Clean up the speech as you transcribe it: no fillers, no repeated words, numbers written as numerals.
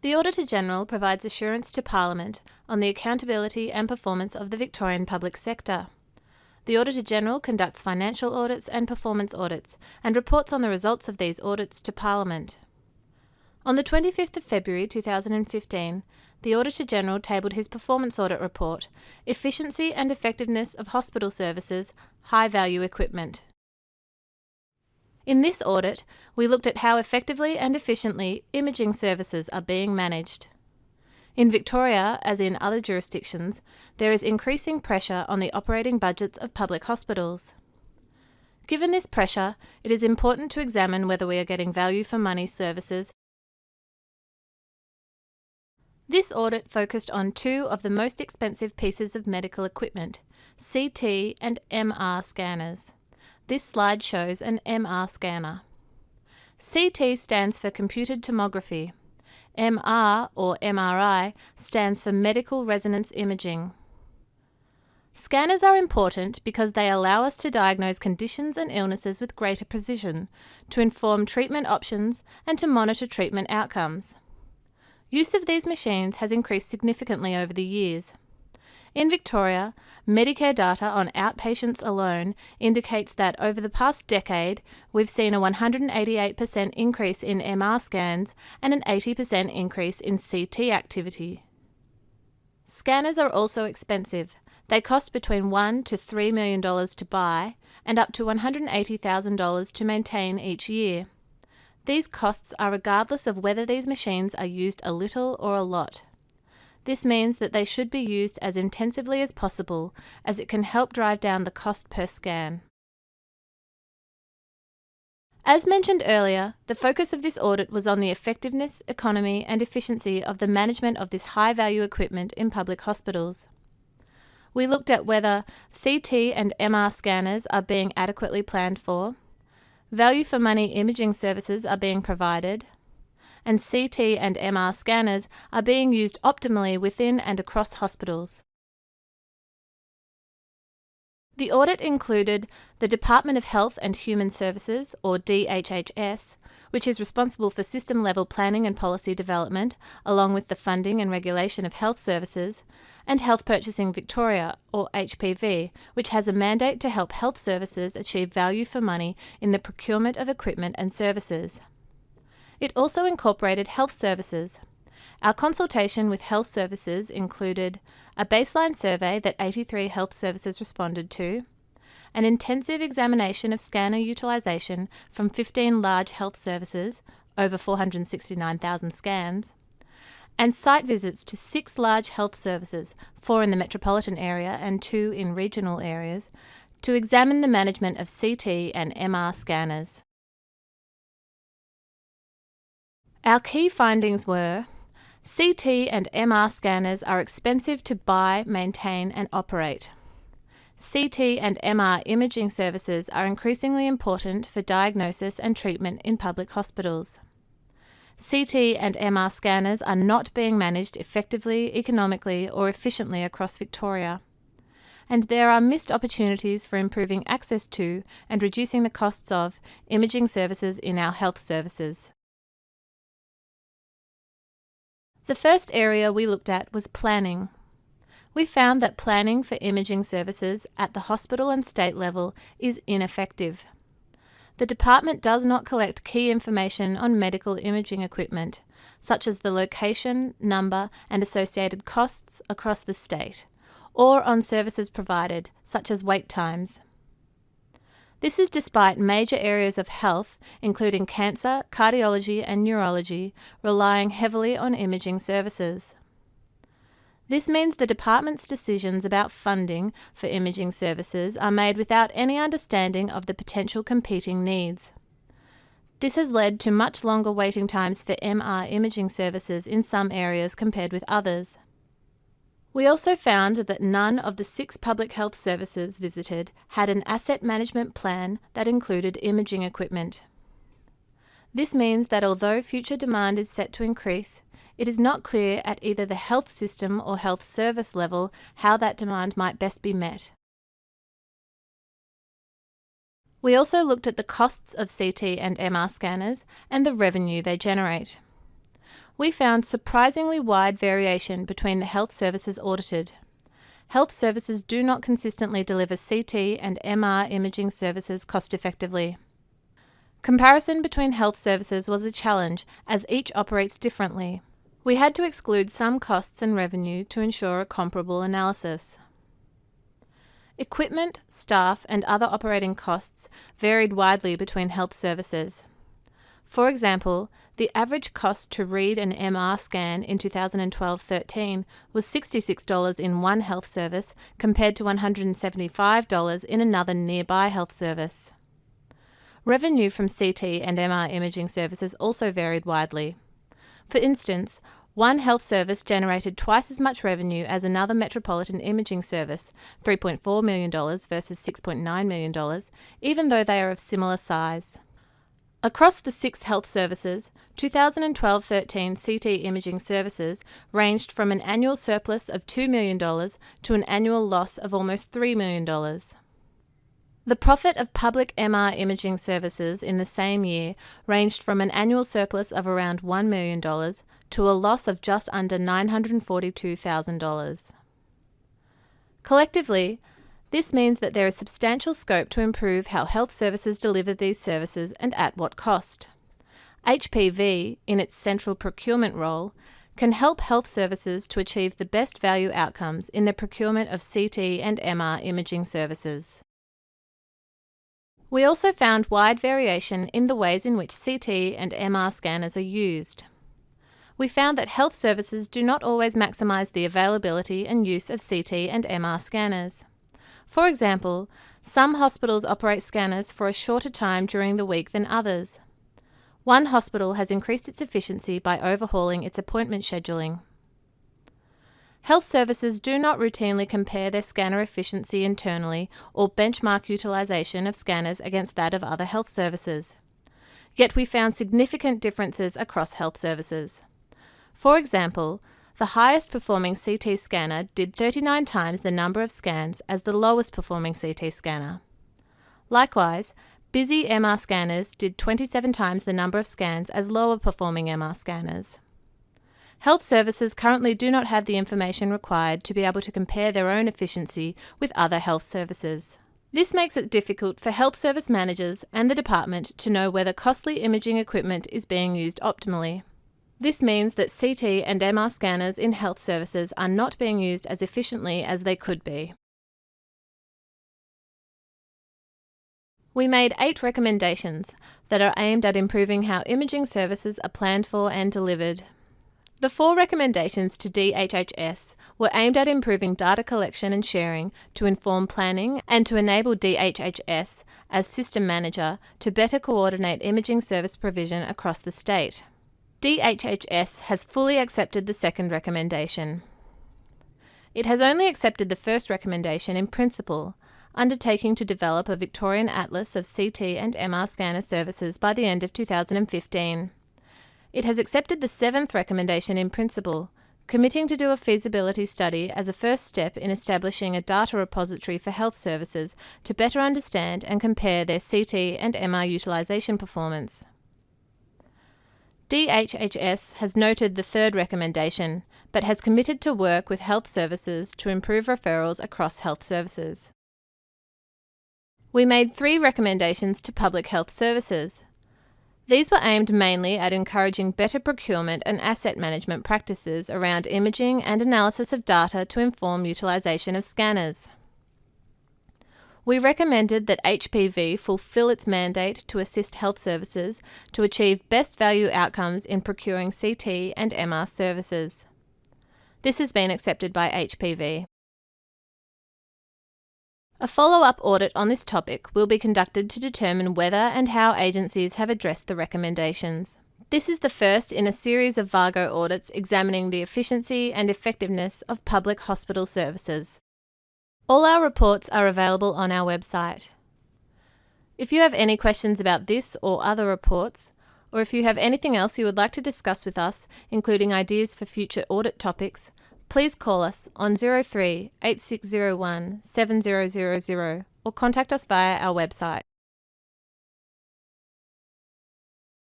The Auditor-General provides assurance to Parliament on the accountability and performance of the Victorian public sector. The Auditor-General conducts financial audits and performance audits and reports on the results of these audits to Parliament. On the 25th of February 2015, the Auditor-General tabled his performance audit report, Efficiency and Effectiveness of Hospital Services, High-Value Equipment. In this audit, we looked at how effectively and efficiently imaging services are being managed. In Victoria, as in other jurisdictions, there is increasing pressure on the operating budgets of public hospitals. Given this pressure, it is important to examine whether we are getting value for money services. This audit focused on two of the most expensive pieces of medical equipment, CT and MR scanners. This slide shows an MR scanner. CT stands for computed tomography. MR, or MRI, stands for medical resonance imaging. Scanners are important because they allow us to diagnose conditions and illnesses with greater precision, to inform treatment options, and to monitor treatment outcomes. Use of these machines has increased significantly over the years. In Victoria, Medicare data on outpatients alone indicates that over the past decade, we've seen a 188% increase in MR scans and an 80% increase in CT activity. Scanners are also expensive. They cost between $1 to $3 million to buy and up to $180,000 to maintain each year. These costs are regardless of whether these machines are used a little or a lot. This means that they should be used as intensively as possible, as it can help drive down the cost per scan. As mentioned earlier, the focus of this audit was on the effectiveness, economy, and efficiency of the management of this high-value equipment in public hospitals. We looked at whether CT and MR scanners are being adequately planned for, value for money imaging services are being provided, and CT and MR scanners are being used optimally within and across hospitals. The audit included the Department of Health and Human Services, or DHHS, which is responsible for system-level planning and policy development, along with the funding and regulation of health services, and Health Purchasing Victoria, or HPV, which has a mandate to help health services achieve value for money in the procurement of equipment and services. It also incorporated health services. Our consultation with health services included a baseline survey that 83 health services responded to, an intensive examination of scanner utilisation from 15 large health services, over 469,000 scans, and site visits to 6 large health services, 4 in the metropolitan area and 2 in regional areas, to examine the management of CT and MR scanners. Our key findings were: CT and MR scanners are expensive to buy, maintain, and operate. CT and MR imaging services are increasingly important for diagnosis and treatment in public hospitals. CT and MR scanners are not being managed effectively, economically, or efficiently across Victoria. And there are missed opportunities for improving access to and reducing the costs of imaging services in our health services. The first area we looked at was planning. We found that planning for imaging services at the hospital and state level is ineffective. The department does not collect key information on medical imaging equipment, such as the location, number, and associated costs across the state, or on services provided, such as wait times. This is despite major areas of health, including cancer, cardiology, and neurology, relying heavily on imaging services. This means the department's decisions about funding for imaging services are made without any understanding of the potential competing needs. This has led to much longer waiting times for MR imaging services in some areas compared with others. We also found that none of the 6 public health services visited had an asset management plan that included imaging equipment. This means that although future demand is set to increase, it is not clear at either the health system or health service level how that demand might best be met. We also looked at the costs of CT and MR scanners and the revenue they generate. We found surprisingly wide variation between the health services audited. Health services do not consistently deliver CT and MR imaging services cost-effectively. Comparison between health services was a challenge as each operates differently. We had to exclude some costs and revenue to ensure a comparable analysis. Equipment, staff, and other operating costs varied widely between health services. For example, the average cost to read an MR scan in 2012-13 was $66 in one health service compared to $175 in another nearby health service. Revenue from CT and MR imaging services also varied widely. For instance, one health service generated twice as much revenue as another metropolitan imaging service, $3.4 million versus $6.9 million, even though they are of similar size. Across the 6 health services, 2012-13 CT imaging services ranged from an annual surplus of $2 million to an annual loss of almost $3 million. The profit of public MR imaging services in the same year ranged from an annual surplus of around $1 million to a loss of just under $942,000. Collectively, this means that there is substantial scope to improve how health services deliver these services and at what cost. HPV, in its central procurement role, can help health services to achieve the best value outcomes in the procurement of CT and MR imaging services. We also found wide variation in the ways in which CT and MR scanners are used. We found that health services do not always maximise the availability and use of CT and MR scanners. For example, some hospitals operate scanners for a shorter time during the week than others. One hospital has increased its efficiency by overhauling its appointment scheduling. Health services do not routinely compare their scanner efficiency internally or benchmark utilisation of scanners against that of other health services. Yet we found significant differences across health services. For example, the highest performing CT scanner did 39 times the number of scans as the lowest performing CT scanner. Likewise, busy MR scanners did 27 times the number of scans as lower performing MR scanners. Health services currently do not have the information required to be able to compare their own efficiency with other health services. This makes it difficult for health service managers and the department to know whether costly imaging equipment is being used optimally. This means that CT and MR scanners in health services are not being used as efficiently as they could be. We made 8 recommendations that are aimed at improving how imaging services are planned for and delivered. The 4 recommendations to DHHS were aimed at improving data collection and sharing to inform planning and to enable DHHS as system manager to better coordinate imaging service provision across the state. DHHS has fully accepted the second recommendation. It has only accepted the first recommendation in principle, undertaking to develop a Victorian atlas of CT and MR scanner services by the end of 2015. It has accepted the 7th recommendation in principle, committing to do a feasibility study as a first step in establishing a data repository for health services to better understand and compare their CT and MR utilisation performance. DHHS has noted the 3rd recommendation, but has committed to work with health services to improve referrals across health services. We made 3 recommendations to public health services. These were aimed mainly at encouraging better procurement and asset management practices around imaging and analysis of data to inform utilisation of scanners. We recommended that HPV fulfil its mandate to assist health services to achieve best value outcomes in procuring CT and MR services. This has been accepted by HPV. A follow-up audit on this topic will be conducted to determine whether and how agencies have addressed the recommendations. This is the first in a series of VARGO audits examining the efficiency and effectiveness of public hospital services. All our reports are available on our website. If you have any questions about this or other reports, or if you have anything else you would like to discuss with us, including ideas for future audit topics, please call us on 03 8601 7000 or contact us via our website.